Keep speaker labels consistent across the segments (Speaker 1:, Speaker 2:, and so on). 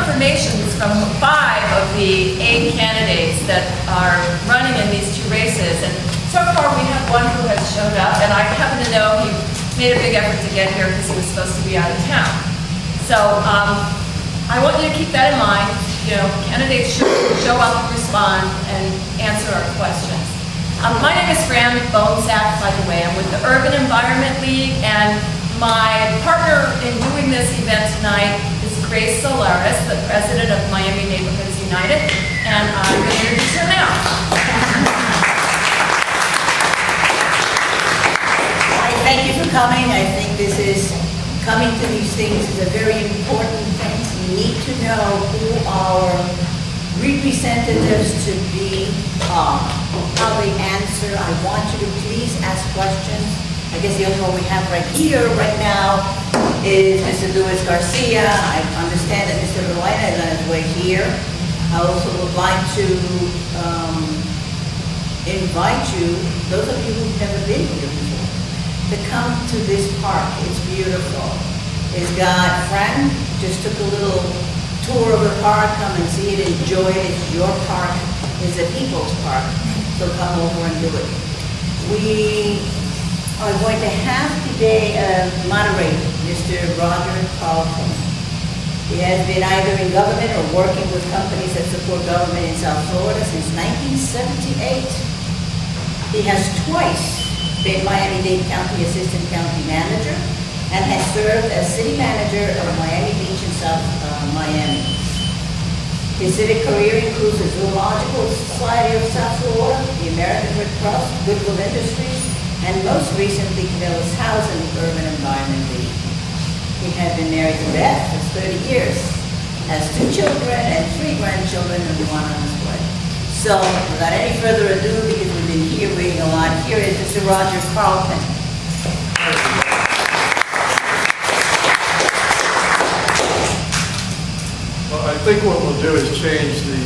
Speaker 1: confirmations from 5 of the 8 candidates that are running in these 2 races. And so far we have one who has showed up, and I happen to know he made a big effort to get here because he was supposed to be out of town. So I want you to keep that in mind. You know, candidates should show up, respond, and answer our questions. My name is Fran Bonsack, by the way. I'm with the Urban Environment League, and my partner in doing this event tonight is Grace Solaris, the president of Miami Neighborhoods United, and I'm going to introduce her now.
Speaker 2: Thank you for coming. I think coming to these things is a very important thing. We need to know who our representatives to be are, how they answer. I want you to please ask questions. I guess the only one we have right here, right now, is Mr. Luis Garcia. I understand that Mr. Roena is on his way here. I also would like to invite you, those of you who've never been here before, to come to this park. It's beautiful. It's got, Frank just took a little tour of the park. Come and see it, enjoy it. It's your park. It's a people's park. So come over and do it. We are going to have today moderate Mr. Roger Carlton. He has been either in government or working with companies that support government in South Florida since 1978. He has twice been Miami-Dade County Assistant County Manager and has served as City Manager of Miami Beach in South Miami. His civic career includes the Zoological Society of South Florida, the American Red Cross, Goodwill Industries, and most recently Pinellas House and the Urban Environment League. He has been married to Beth for 30 years, has 2 children and 3 grandchildren and 1 on his way. So, without any further ado, because we've been here waiting a lot, here is Mr. Roger Carlton.
Speaker 3: Well, I think what we'll do is change the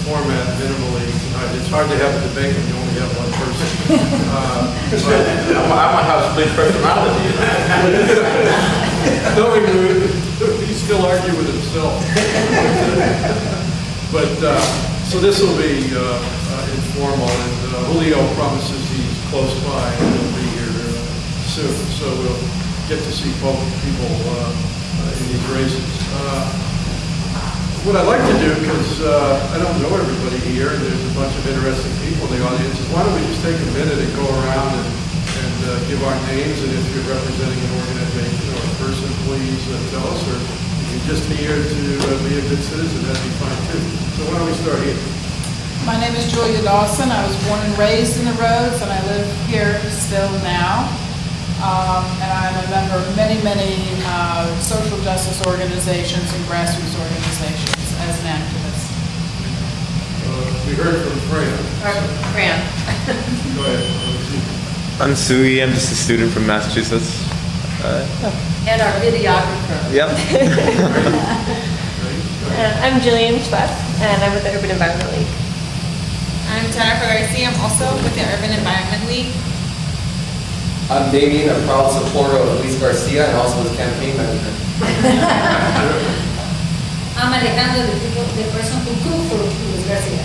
Speaker 3: format minimally tonight. It's hard to have a debate when you only have one person.
Speaker 4: I'm a house big personality.
Speaker 3: Knowing he still argue with himself. But so this will be informal, and Julio promises he's close by and he'll be here soon. So we'll get to see both people in these races. What I'd like to do, because I don't know everybody here, and there's a bunch of interesting people in the audience, is why don't we just take a minute and go around and give our names, and if you're representing an organization or a person, please tell us, or if you're just here to be a good citizen, that'd be fine too. So why don't we start here?
Speaker 5: My name is Julia Dawson. I was born and raised in the Roads, and I live here still now. And I'm a member of many social justice organizations and grassroots organizations as an activist.
Speaker 3: We heard from Fran.
Speaker 1: Fran.
Speaker 3: Go ahead.
Speaker 6: I'm Sui. I'm just a student from Massachusetts.
Speaker 1: And our videographer.
Speaker 6: Yep.
Speaker 7: I'm Jillian Schwab, and I'm with the Urban Environment League.
Speaker 8: I'm Jennifer Garcia. I'm also with the Urban Environment League.
Speaker 9: I'm Damien, a proud supporter of Luis Garcia and also his campaign manager.
Speaker 2: I'm Alejandro, the person who cooked for Luis Garcia.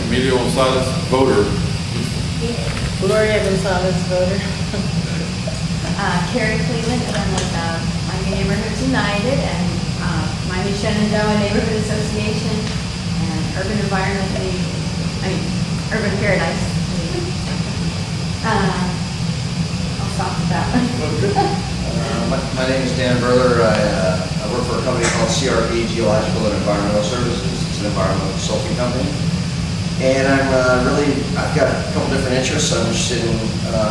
Speaker 4: Emilio Gonzalez, voter.
Speaker 7: Gloria Gonzalez, voter.
Speaker 10: Carrie Cleveland, and I'm with Miami Neighborhoods United and Miami Shenandoah Neighborhood Association and Urban Environment League, Urban Paradise. I'll stop with that one.
Speaker 9: My name is Dan Berler. I work for a company called CRP, Geological and Environmental Services. It's an environmental consulting company. And I've got a couple different interests. I'm interested in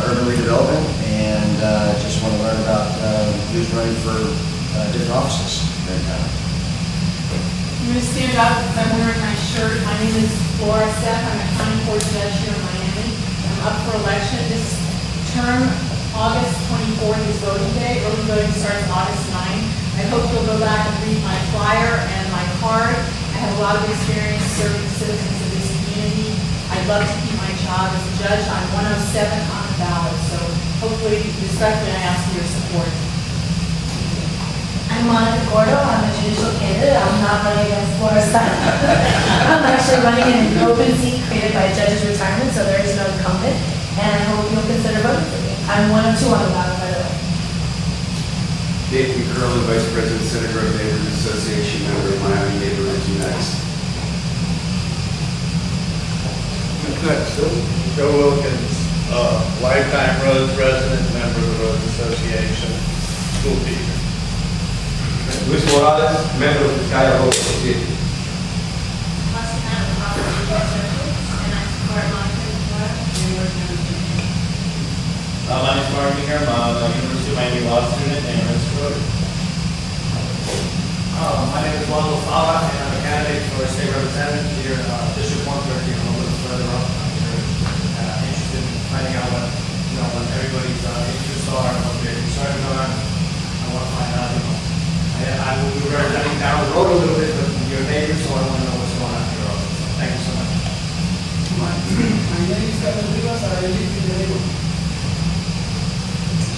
Speaker 9: urban redevelopment and just want to learn about who's running for different offices here in town.
Speaker 5: I'm going to stand up because I'm wearing my shirt. My name is Laura Stepp. I'm a county court judge here in Miami. I'm up for election this term. August 24th is voting day. Early voting starts August 9th. I hope you'll go back and read my flyer and my card. I have a lot of experience serving citizens of this community. I'd love to keep my job as a judge. I'm 107 on the ballot, so hopefully, respectfully, I ask for your support.
Speaker 2: I'm
Speaker 5: Gordo. I'm a judicial candidate. I'm not running against Laura Stein. I'm actually running in an open seat created by judges' retirement, so there is no incumbent. And I hope you'll consider voting for me. I'm one of two on the ballot, by the way.
Speaker 11: Nathan Curley, Vice President, Senator of Neighborhood Association, member of Miami Neighborhood Next.
Speaker 3: Next,
Speaker 12: Joe Wilkins, lifetime Rhodes resident, member of the Rhodes Association, school teacher.
Speaker 13: Luis Morales, member of the Cuyahoga Association.
Speaker 12: My name is Mark Ingham. I'm a University of Miami law student and registered voter. My name is Juan Lozada, and I'm a candidate for state representative here in District 113, a little further up. I'm interested in finding out what everybody's interests are and what they're concerned about. I want to find out, I will be representing down the road a little bit with your neighbors, so I want to know what's going on in your office. Thank you so much.
Speaker 14: My name is Kevin Rivas. I live in the neighborhood.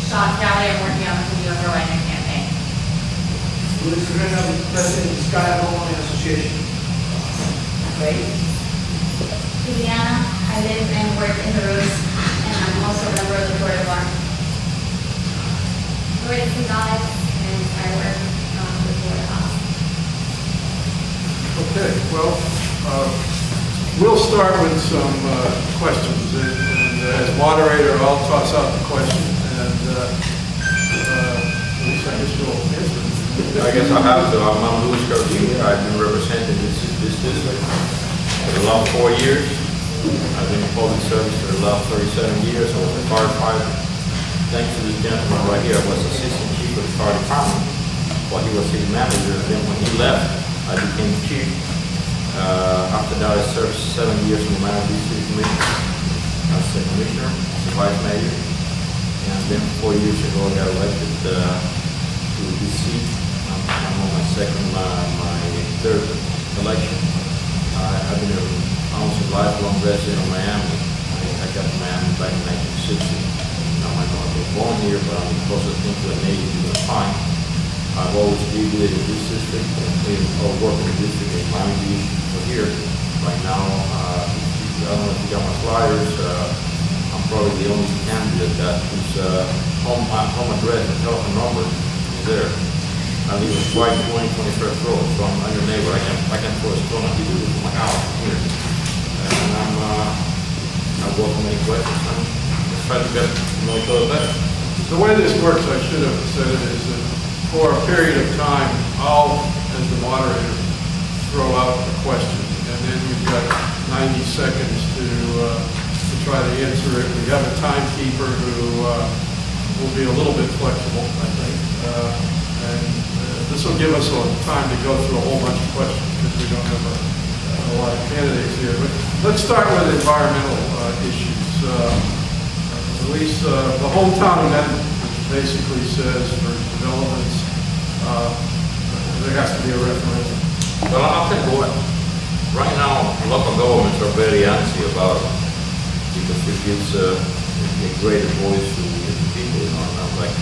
Speaker 8: Sean Kelly, I'm working on the Community Overriding campaign.
Speaker 14: Luis Serena, President of the Sky Homeowner Association.
Speaker 10: Great. Viviana, I live and work in the Roots, and I'm also a member of the Board of Bar. Gloria Gonzalez, and I work on the Board of House.
Speaker 3: Okay, well, we'll start with some questions, and as moderator, I'll toss out the question, and at least I guess you'll answer.
Speaker 4: I guess I have to. I'm Luis Garcia. I've been representing this district for the last 4 years. I've been in public service for the last 37 years. I was a firefighter. Thanks to this gentleman right here, I was assistant chief of the fire department while he was his manager. Then when he left, I became chief. After that, I served 7 years in the Miami City Commission as a commissioner, as a vice mayor. And then 4 years ago, I got elected to this seat. I'm on my third election. I've been almost a lifelong resident of Miami. I got to Miami back in 1960. Now I know I was born here, but I'm closer to the native to the fine. I've always lived in this district, or worked in the district in Miami Beach for here. Right now, I don't know if you got my flyers. I'm probably the only candidate that whose home address and telephone number is there. I live in White 21st Road, so I'm your neighbor. I can throw a stone at you from my house here. And I welcome any questions. I'm just trying to get to know each other better.
Speaker 3: The way this works, I should have said it, is that for a period of time, I'll, as the moderator, throw out a question, and then you've got 90 seconds to try to answer it. We have a timekeeper who will be a little bit flexible, I think. This will give us a time to go through a whole bunch of questions because we don't have a lot of candidates here. But let's start with environmental issues. At least the hometown amendment, which basically says for developments, there has to be a referendum.
Speaker 4: Well, I'll tell you what. Right now, local governments are very antsy about it because it gives a greater voice to the people, not like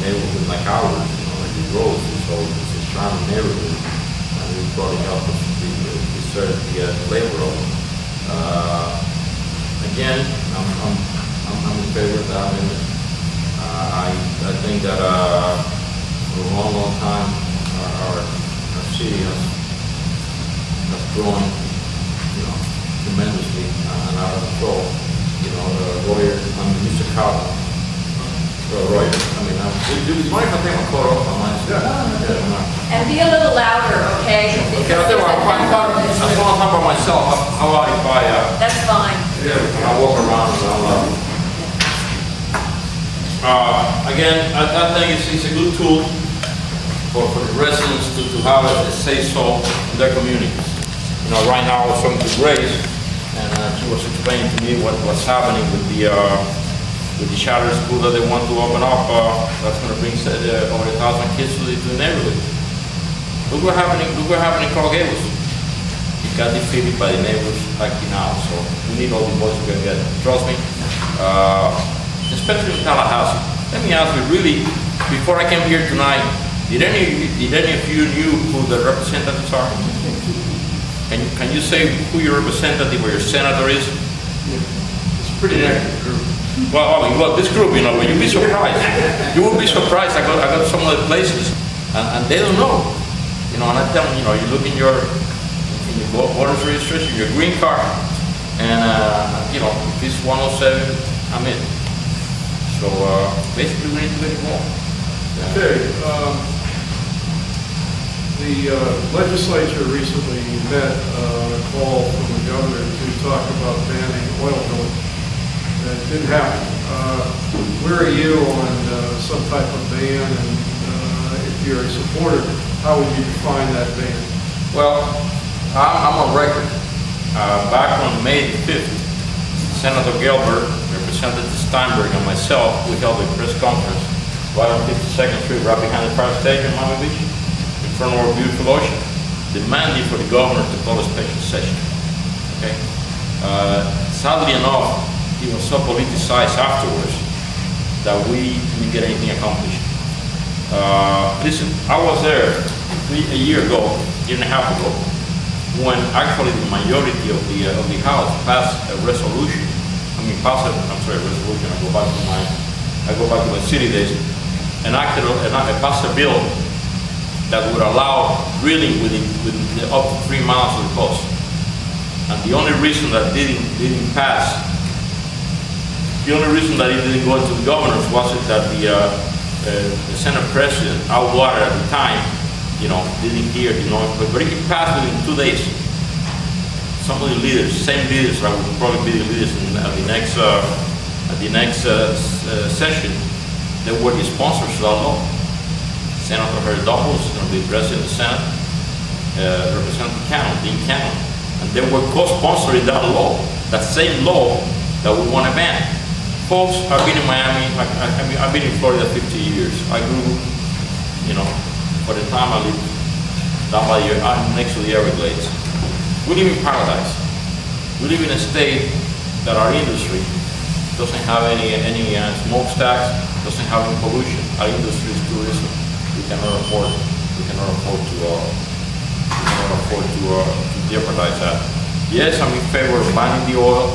Speaker 4: neighborhoods like ours, like the roads. It's a charming neighborhood, and we probably help us to serve the labor of it. Again, I'm in favor of that amendment. I think that for a long time, our city has grown, tremendously and out of control. Royer, Mr. Cowell. Royer, do you mind if I take my coat off?
Speaker 1: And be a little louder, okay?
Speaker 4: Okay, I'll tell you what, I just want to talk about myself. How about if
Speaker 1: That's fine.
Speaker 4: I walk around and again, I think it's a good tool for the residents to have a say-so in their communities. Right now I was talking to Grace, and she was explaining to me what's happening with the charter school that they want to open up. That's going to bring over 1,000 kids to the neighborhood. Look what happened in Coral Gables. It got defeated by the neighbors acting out. So we need all the voices we can get. Trust me. Especially in Tallahassee. Let me ask you, really, before I came here tonight, Did any of you knew who the representatives are? Can you say who your representative or your senator is?
Speaker 3: It's a pretty active group.
Speaker 4: Well, this group, you know, you'll be surprised. You will be surprised. I got some of the places, and they don't know. You know, and I tell them, you know, you look in your voter's registration, your green card, and you know, if it's 107, I'm in. So basically, we need to get involved.
Speaker 3: Okay. The legislature recently met a call from the governor to talk about banning oil drilling. It didn't happen. Where are you on some type of ban? And if you're a supporter, how would you define that ban?
Speaker 4: Well, I'm on record. Back on May 5th, Senator Gilbert, Representative Steinberg, and myself, we held a press conference right on 52nd Street, right behind the fire station in Miami Beach, in front of our beautiful ocean, demanding for the governor to call a special session. Okay. Sadly enough, it was so politicized afterwards that we didn't get anything accomplished. Listen, I was there a year ago, year and a half ago, when actually the majority of the House passed a resolution. Passed a resolution. I go back to my city days, and passed a bill that would allow drilling within up to 3 miles of the coast. And the only reason that didn't pass, the only reason that it didn't go into the governors was that the Senate President, Al Gore at the time, you know, didn't hear, you know, but it passed within 2 days. Some of the leaders, same leaders that would probably be the leaders at the next session, they were the sponsors of that law. Senator Herdopoulos is going to be president of the Senate, Representative Cannon, Dean Cannon, and they were co-sponsoring that law, that same law that we want to ban. Folks, I've been in Miami, I've been in Florida 50 years. I grew, you know, by the time I lived down by next to the Everglades. We live in paradise. We live in a state that our industry doesn't have any smokestacks, doesn't have any pollution. Our industry is tourism. We cannot afford to jeopardize that. Yes, I'm in favor of banning the oil.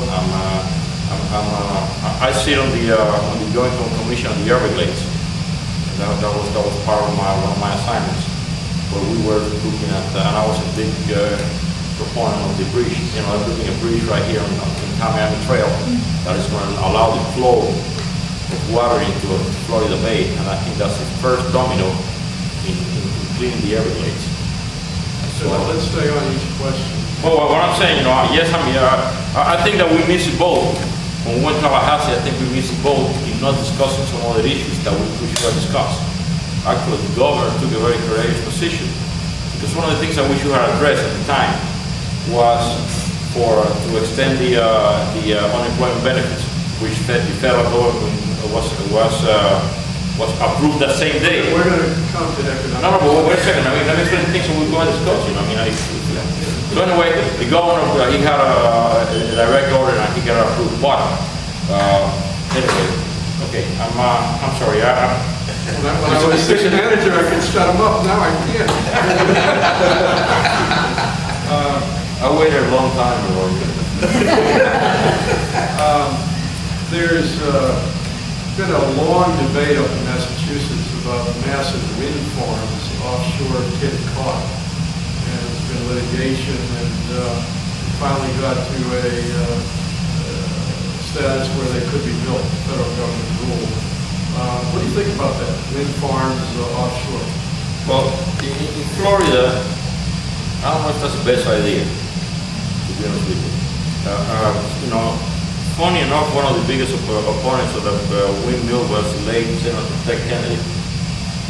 Speaker 4: I sit on the Joint Commission on the Everglades. That was part of one of my assignments, where we were looking at, and I was a big proponent of the bridge. You know, building a bridge right here on Miami Trail that is going to allow the flow of water into Florida Bay, and I think that's the first domino in cleaning the Everglades.
Speaker 3: So let's stay on each question.
Speaker 4: Well, what I'm saying, you know, yes, I think that we miss the boat. When we went to Tallahassee, I think we missed the boat in not discussing some other issues that we should have discussed. Actually, the governor took a very courageous position, because one of the things that we should have addressed at the time was to extend the unemployment benefits, which the federal government was approved that same day.
Speaker 3: We're going to come to economic.
Speaker 4: No, but wait a second. I mean, let me explain the things that we're going to discuss. You know, so anyway, the governor, he had a direct order and he got it approved. But anyway, okay, I'm sorry.
Speaker 3: When I was city manager, I could shut them up. Now I can't.
Speaker 4: I waited a long time.
Speaker 3: There's been a long debate up in Massachusetts about massive wind farms offshore Cape Cod. And there's been litigation, and finally got to a status where they could be built, federal government rule. What do you think about that, wind farms offshore?
Speaker 4: Well, in Florida, I don't know if that's the best idea, to be honest with you. You know, funny enough, one of the biggest opponents of the windmill was late Senator Ted Kennedy,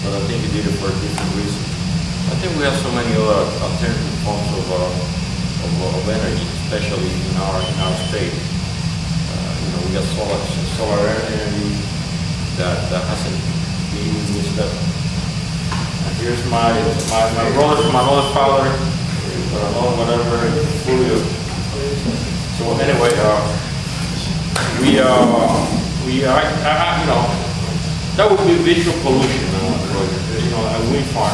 Speaker 4: but I think he did it for a different reason. I think we have so many other alternative forms of energy, especially in our state. You know, we got solar energy that hasn't been used up. And here's my brother from another father, whatever, Julio. So anyway, you know, that would be visual pollution you know, a wind farm